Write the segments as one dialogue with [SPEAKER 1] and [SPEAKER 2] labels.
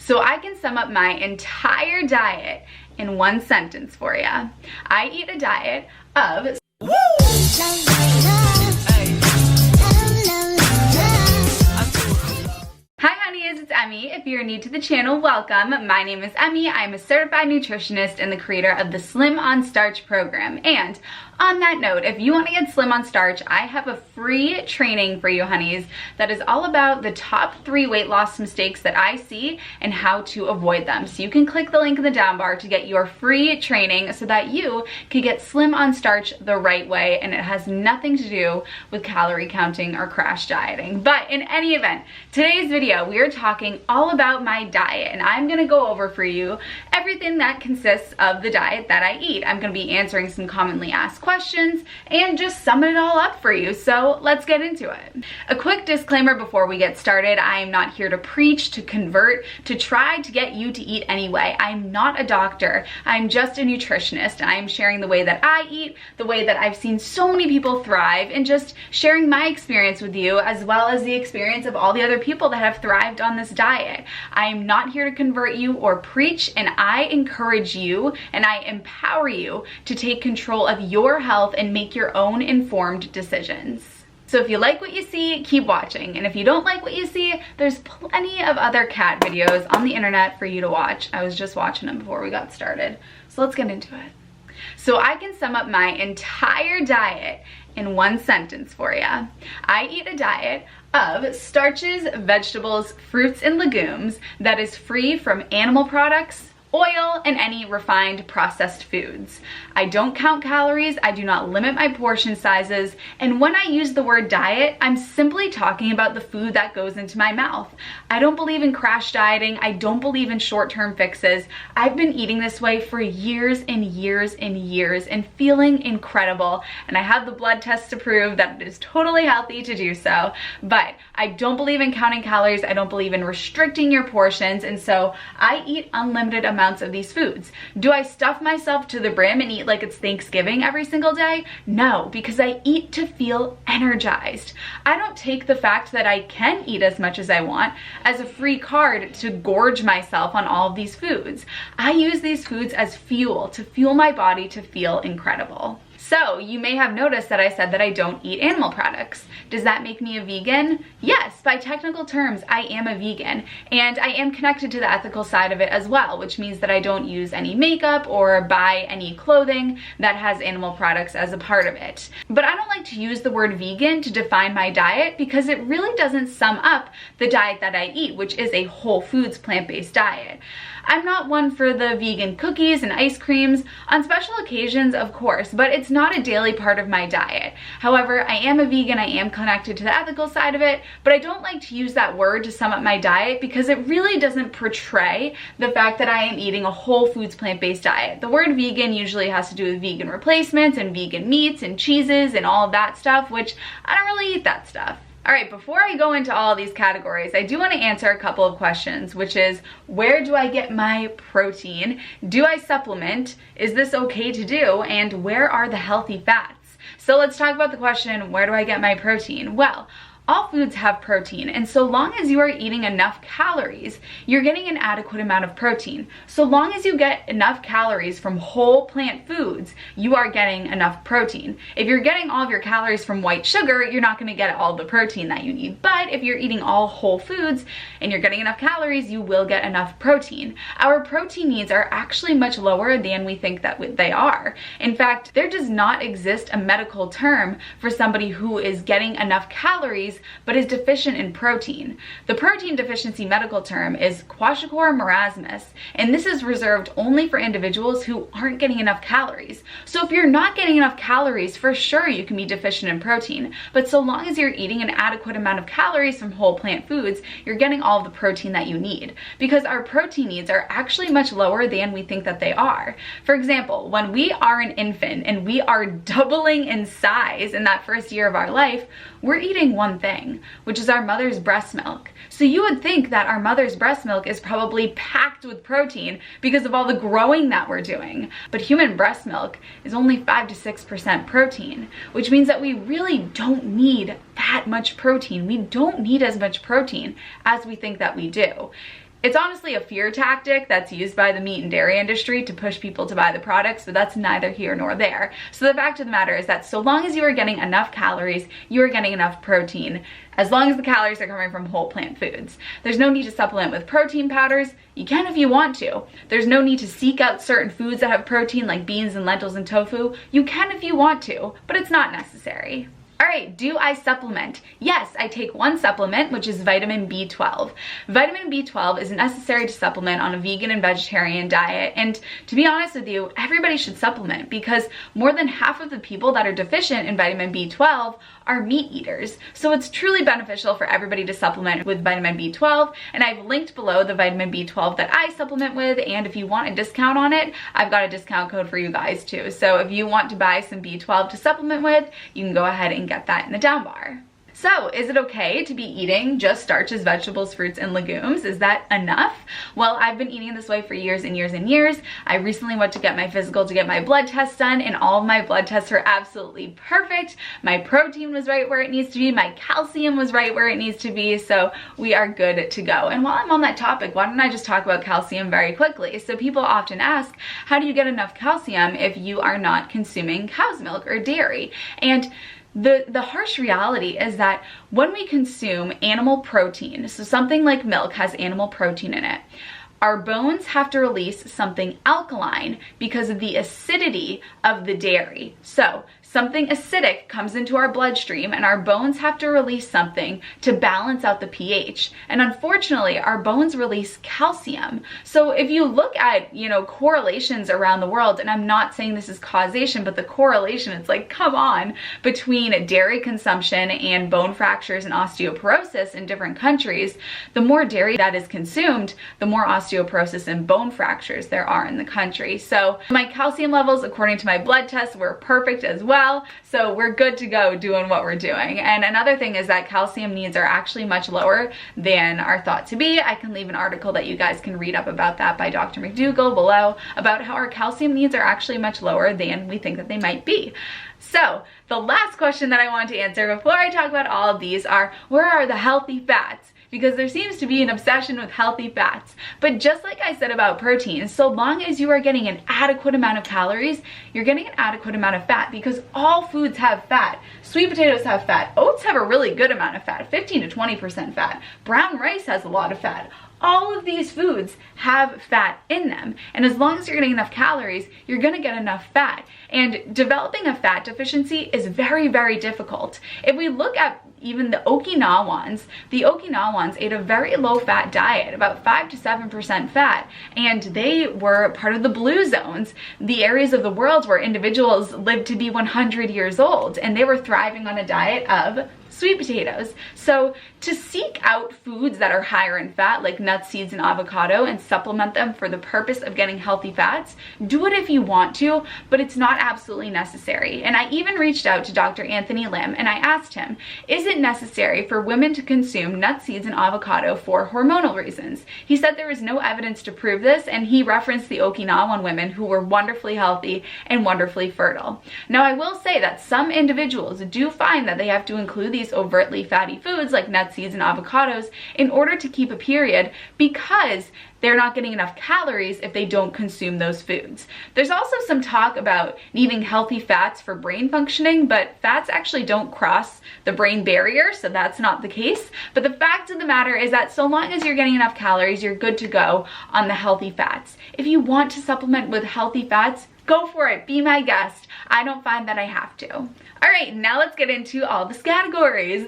[SPEAKER 1] So I can sum up my entire diet in one sentence for you. I eat a diet of Hi Hunnies, it's Emmy. If you're new to the channel, welcome. My name is Emmy. I'm a certified nutritionist and the creator of the Slim on Starch program. And on that note, if you want to get slim on starch, I have a free training for you Hunnies that is all about the top 3 weight loss mistakes that I see and how to avoid them. So you can click the link in the down bar to get your free training so that you can get slim on starch the right way, and it has nothing to do with calorie counting or crash dieting. But in any event, today's video, we are talking all about my diet, and I'm going to go over for you everything that consists of the diet that I eat. I'm going to be answering some commonly asked questions and just summing it all up for you. So let's get into it. A quick disclaimer before we get started: I am not here to preach, to convert, to try to get you to eat anyway. I'm not a doctor. I'm just a nutritionist. I am sharing the way that I eat, the way that I've seen so many people thrive, and just sharing my experience with you as well as the experience of all the other people that have thrived on this diet. I am not here to convert you or preach, and I encourage you and I empower you to take control of your health and make your own informed decisions. So if you like what you see, keep watching. And if you don't like what you see, there's plenty of other cat videos on the internet for you to watch. I was just watching them before we got started. So let's get into it. So I can sum up my entire diet in one sentence for you. I eat a diet of starches, vegetables, fruits, and legumes that is free from animal products, oil, and any refined processed foods. I don't count calories, I do not limit my portion sizes, and when I use the word diet, I'm simply talking about the food that goes into my mouth. I don't believe in crash dieting, I don't believe in short-term fixes. I've been eating this way for years and years and years and feeling incredible, and I have the blood tests to prove that it is totally healthy to do so, but I don't believe in counting calories, I don't believe in restricting your portions, and so I eat unlimited amounts of these foods. Do I stuff myself to the brim and eat like it's Thanksgiving every single day? No, because I eat to feel energized. I don't take the fact that I can eat as much as I want as a free card to gorge myself on all of these foods. I use these foods as fuel to fuel my body to feel incredible. So you may have noticed that I said that I don't eat animal products. Does that make me a vegan? Yes, by technical terms, I am a vegan, and I am connected to the ethical side of it as well, which means that I don't use any makeup or buy any clothing that has animal products as a part of it. But I don't like to use the word vegan to define my diet because it really doesn't sum up the diet that I eat, which is a whole foods plant-based diet. I'm not one for the vegan cookies and ice creams, on special occasions of course, but it's not a daily part of my diet. However, I am a vegan, I am connected to the ethical side of it, but I don't like to use that word to sum up my diet because it really doesn't portray the fact that I am eating a whole foods plant-based diet. The word vegan usually has to do with vegan replacements and vegan meats and cheeses and all of that stuff, which I don't really eat that stuff. All right, before I go into all these categories, I do want to answer a couple of questions, which is, where do I get my protein? Do I supplement? Is this okay to do? And where are the healthy fats? So let's talk about the question, where do I get my protein? Well, all foods have protein, and so long as you are eating enough calories, you're getting an adequate amount of protein. So long as you get enough calories from whole plant foods, you are getting enough protein. If you're getting all of your calories from white sugar, you're not going to get all the protein that you need. But if you're eating all whole foods and you're getting enough calories, you will get enough protein. Our protein needs are actually much lower than we think that they are. In fact, there does not exist a medical term for somebody who is getting enough calories but is deficient in protein. The protein deficiency medical term is kwashiorkor marasmus, and this is reserved only for individuals who aren't getting enough calories. So if you're not getting enough calories, for sure you can be deficient in protein, but so long as you're eating an adequate amount of calories from whole plant foods, you're getting all of the protein that you need, because our protein needs are actually much lower than we think that they are. For example, when we are an infant and we are doubling in size in that first year of our life, we're eating one thing, which is our mother's breast milk. So you would think that our mother's breast milk is probably packed with protein because of all the growing that we're doing. But human breast milk is only 5 to 6% protein, which means that we really don't need that much protein. We don't need as much protein as we think that we do. It's honestly a fear tactic that's used by the meat and dairy industry to push people to buy the products, but that's neither here nor there. So the fact of the matter is that so long as you are getting enough calories, you are getting enough protein, as long as the calories are coming from whole plant foods. There's no need to supplement with protein powders. You can if you want to. There's no need to seek out certain foods that have protein like beans and lentils and tofu. You can if you want to, but it's not necessary. All right, do I supplement? Yes, I take one supplement, which is vitamin B12. Vitamin B12 is necessary to supplement on a vegan and vegetarian diet. And to be honest with you, everybody should supplement because more than half of the people that are deficient in vitamin B12 are meat eaters. So it's truly beneficial for everybody to supplement with vitamin B12. And I've linked below the vitamin B12 that I supplement with. And if you want a discount on it, I've got a discount code for you guys too. So if you want to buy some B12 to supplement with, you can go ahead and get that in the down bar. So, is it okay to be eating just starches, vegetables, fruits, and legumes? Is that enough? Well, I've been eating this way for years and years and years. I recently went to get my physical to get my blood test done, and all of my blood tests are absolutely perfect. My protein was right where it needs to be. My calcium was right where it needs to be. So, we are good to go. And while I'm on that topic, why don't I just talk about calcium very quickly? So, people often ask, how do you get enough calcium if you are not consuming cow's milk or dairy? And the harsh reality is that when we consume animal protein, so something like milk has animal protein in it, our bones have to release something alkaline because of the acidity of the dairy. So something acidic comes into our bloodstream and our bones have to release something to balance out the pH. And unfortunately, our bones release calcium. So if you look at, correlations around the world, and I'm not saying this is causation, but the correlation, it's like, come on, between dairy consumption and bone fractures and osteoporosis in different countries, the more dairy that is consumed, the more osteoporosis and bone fractures there are in the country. So my calcium levels, according to my blood tests, were perfect as well. So we're good to go doing what we're doing. And another thing is that calcium needs are actually much lower than are thought to be. I can leave an article that you guys can read up about that by Dr. McDougall below about how our calcium needs are actually much lower than we think that they might be. So the last question that I want to answer before I talk about all of these are, where are the healthy fats? Because there seems to be an obsession with healthy fats. But just like I said about protein, so long as you are getting an adequate amount of calories, you're getting an adequate amount of fat because all foods have fat. Sweet potatoes have fat. Oats have a really good amount of fat, 15 to 20% fat. Brown rice has a lot of fat. All of these foods have fat in them. And as long as you're getting enough calories, you're gonna get enough fat. And developing a fat deficiency is very, very difficult. If we look at even the Okinawans ate a very low fat diet, about 5 to 7% fat, and they were part of the blue zones, the areas of the world where individuals lived to be 100 years old, and they were thriving on a diet of sweet potatoes. So to seek out foods that are higher in fat, like nuts, seeds, and avocado, and supplement them for the purpose of getting healthy fats, do it if you want to, but it's not absolutely necessary. And I even reached out to Dr. Anthony Lim and I asked him, is it necessary for women to consume nuts, seeds, and avocado for hormonal reasons? He said there is no evidence to prove this, and he referenced the Okinawan women who were wonderfully healthy and wonderfully fertile. Now, I will say that some individuals do find that they have to include these overtly fatty foods like nuts, seeds, and avocados in order to keep a period because they're not getting enough calories if they don't consume those foods. There's also some talk about needing healthy fats for brain functioning, but fats actually don't cross the brain barrier, so that's not the case. But the fact of the matter is that so long as you're getting enough calories, you're good to go on the healthy fats. If you want to supplement with healthy fats, go for it, be my guest. I don't find that I have to. All right, now let's get into all the categories.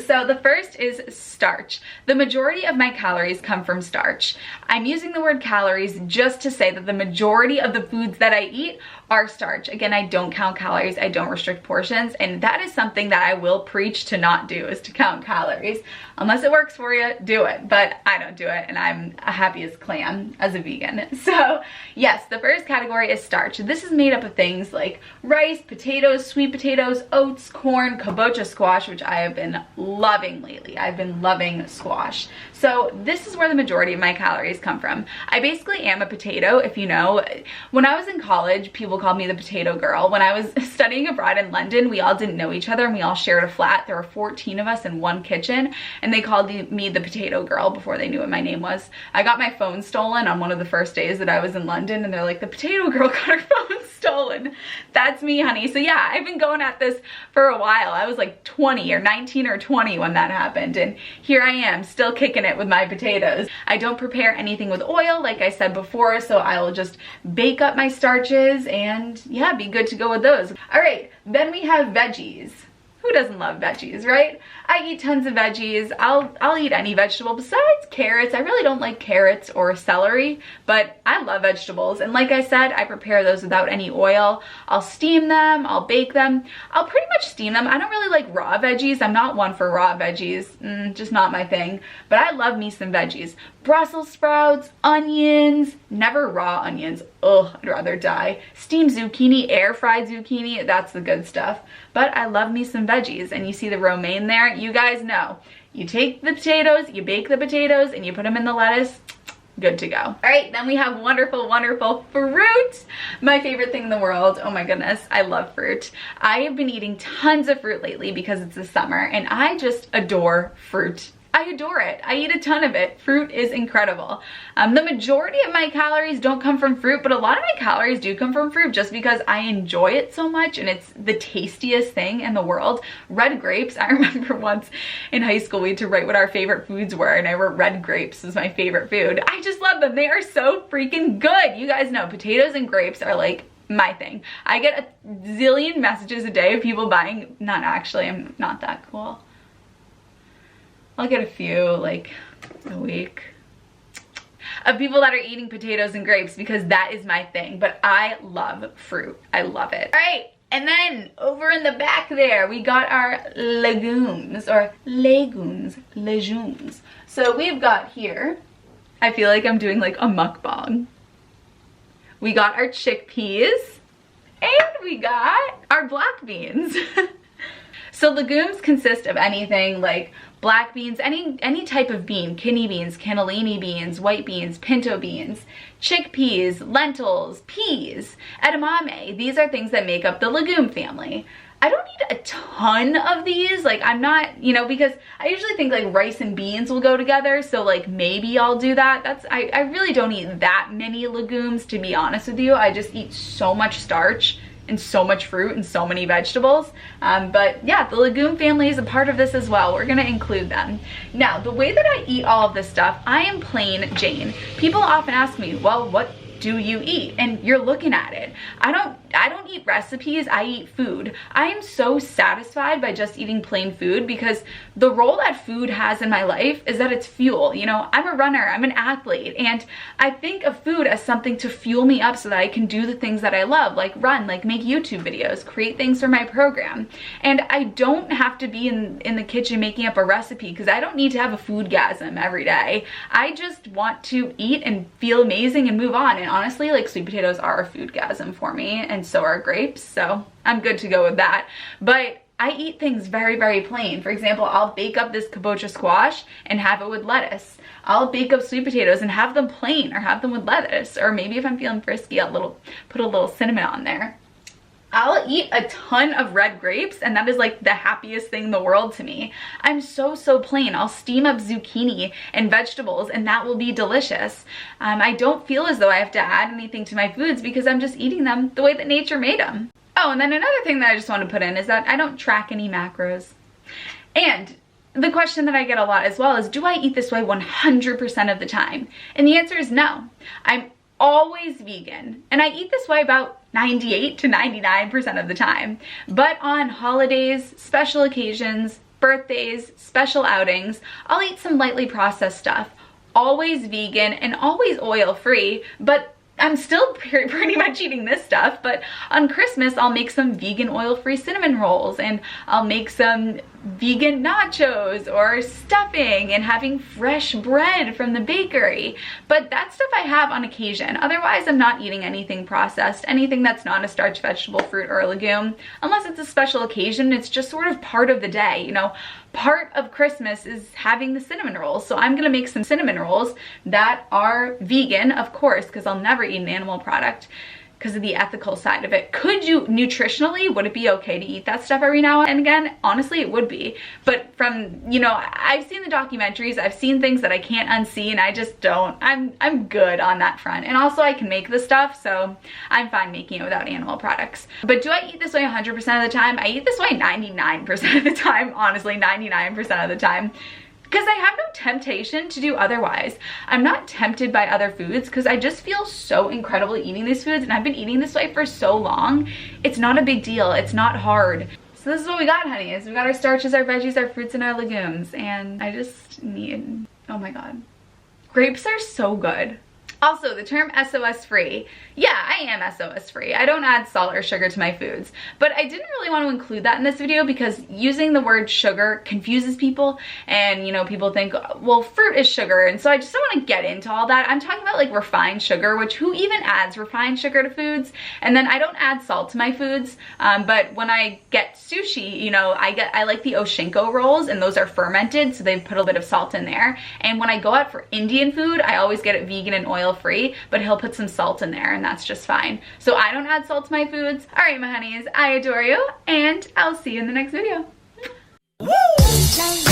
[SPEAKER 1] So the first is starch. The majority of my calories come from starch. I'm using the word calories just to say that the majority of the foods that I eat are starch. Again, I don't count calories, I don't restrict portions, and that is something that I will preach to not do, is to count calories. Unless it works for you, do it, but I don't do it, and I'm a happy as clam as a vegan. So yes, the first category is starch. This is made up of things like rice, potatoes, sweet potatoes, oats, corn, kabocha squash, which I have been loving lately. I've been loving squash. So this is where the majority of my calories come from. I basically am a potato, if you know. When I was in college, people called me the potato girl. When I was studying abroad in London, we all didn't know each other and we all shared a flat. There were 14 of us in one kitchen and they called me the potato girl before they knew what my name was. I got my phone stolen on one of the first days that I was in London and they're like, the potato girl got her phone stolen. That's me, honey. So yeah, I've been going at this for a while. I was like 20 or 19 or 20 when that happened and here I am still kicking it with my potatoes. I don't prepare anything with oil like I said before, so I will just bake up my starches and yeah, be good to go with those. All right, then we have veggies. Who doesn't love veggies, right? I eat tons of veggies. I'll eat any vegetable besides carrots. I really don't like carrots or celery, but I love vegetables. And like I said, I prepare those without any oil. I'll steam them, I'll bake them. I'll pretty much steam them. I don't really like raw veggies. I'm not one for raw veggies, just not my thing. But I love me some veggies. Brussels sprouts, onions, never raw onions. Ugh, I'd rather die. Steamed zucchini, air fried zucchini, that's the good stuff. But I love me some veggies, and you see the romaine there? You guys know. You take the potatoes, you bake the potatoes, and you put them in the lettuce. Good to go. All right, then we have wonderful, wonderful fruit. My favorite thing in the world. Oh my goodness, I love fruit. I have been eating tons of fruit lately because it's the summer, and I just adore fruit. I adore it. I eat a ton of it. Fruit is incredible. The majority of my calories don't come from fruit, but a lot of my calories do come from fruit just because I enjoy it so much and it's the tastiest thing in the world. Red grapes, I remember once in high school we had to write what our favorite foods were and I wrote red grapes as my favorite food. I just love them. They are so freaking good. You guys know potatoes and grapes are like my thing. I get a zillion messages a day of people buying, not actually, I'm not that cool. I'll get a few like a week of people that are eating potatoes and grapes because that is my thing. But I love fruit. I love it. All right. And then over in the back there, we got our legumes or legumes. So we've got here, I feel like I'm doing like a mukbang. We got our chickpeas and we got our black beans. So legumes consist of anything like black beans, any type of bean, kidney beans, cannellini beans, white beans, pinto beans, chickpeas, lentils, peas, edamame. These are things that make up the legume family. I don't need a ton of these, like I'm not, you know, because I usually think like rice and beans will go together, so like maybe I'll do that. I really don't eat that many legumes, to be honest with you. I just eat so much starch and so much fruit and so many vegetables. But yeah, the legume family is a part of this as well. We're gonna include them. Now, the way that I eat all of this stuff, I am plain Jane. People often ask me, well, what do you eat? And you're looking at it. I don't eat recipes, I eat food. I am so satisfied by just eating plain food because the role that food has in my life is that it's fuel. You know, I'm a runner, I'm an athlete, and I think of food as something to fuel me up so that I can do the things that I love, like run, like make YouTube videos, create things for my program. And I don't have to be in the kitchen making up a recipe because I don't need to have a foodgasm every day. I just want to eat and feel amazing and move on. And honestly, like sweet potatoes are a foodgasm for me, and so are grapes, so I'm good to go with that. But I eat things very, very plain. For example, I'll bake up this kabocha squash and have it with lettuce. I'll bake up sweet potatoes and have them plain or have them with lettuce, or maybe if I'm feeling frisky, I'll put a little cinnamon on there. I'll eat a ton of red grapes, and that is like the happiest thing in the world to me. I'm so plain. I'll steam up zucchini and vegetables, and that will be delicious. I don't feel as though I have to add anything to my foods because I'm just eating them the way that nature made them. Oh, and then another thing that I just want to put in is that I don't track any macros. And the question that I get a lot as well is, do I eat this way 100% of the time? And the answer is no. I'm always vegan, and I eat this way about 98 to 99% of the time. But on holidays, special occasions, birthdays, special outings, I'll eat some lightly processed stuff. Always vegan and always oil-free, but I'm still pretty much eating this stuff. But on Christmas, I'll make some vegan oil-free cinnamon rolls, and I'll make some vegan nachos or stuffing and having fresh bread from the bakery. But that stuff I have on occasion. Otherwise, I'm not eating anything processed, anything that's not a starch, vegetable, fruit, or legume. Unless it's a special occasion, it's just sort of part of the day, you know. Part of Christmas is having the cinnamon rolls. So I'm gonna make some cinnamon rolls that are vegan, of course, because I'll never eat an animal product, because of the ethical side of it. Could you, nutritionally, would it be okay to eat that stuff every now and again? Honestly, it would be. But from, you know, I've seen the documentaries, I've seen things that I can't unsee, and I just don't. I'm good on that front. And also I can make the stuff, so I'm fine making it without animal products. But do I eat this way 100% of the time? I eat this way 99% of the time, honestly, 99% of the time. Because I have no temptation to do otherwise. I'm not tempted by other foods because I just feel so incredible eating these foods, and I've been eating this way for so long. It's not a big deal. It's not hard. So this is what we got, honeys. We got our starches, our veggies, our fruits, and our legumes. And I just need, oh my God. Grapes are so good. Also, the term SOS free. Yeah, I am SOS free. I don't add salt or sugar to my foods, but I didn't really want to include that in this video because using the word sugar confuses people, and you know, people think, well, fruit is sugar, and so I just don't want to get into all that. I'm talking about like refined sugar, which who even adds refined sugar to foods? And then I don't add salt to my foods, but when I get sushi, you know, I like the Oshinko rolls, and those are fermented, so they've put a bit of salt in there. And when I go out for Indian food, I always get it vegan and oil free, but he'll put some salt in there, and that's just fine. So I don't add salt to my foods. All right, my honeys, I adore you, and I'll see you in the next video. Woo!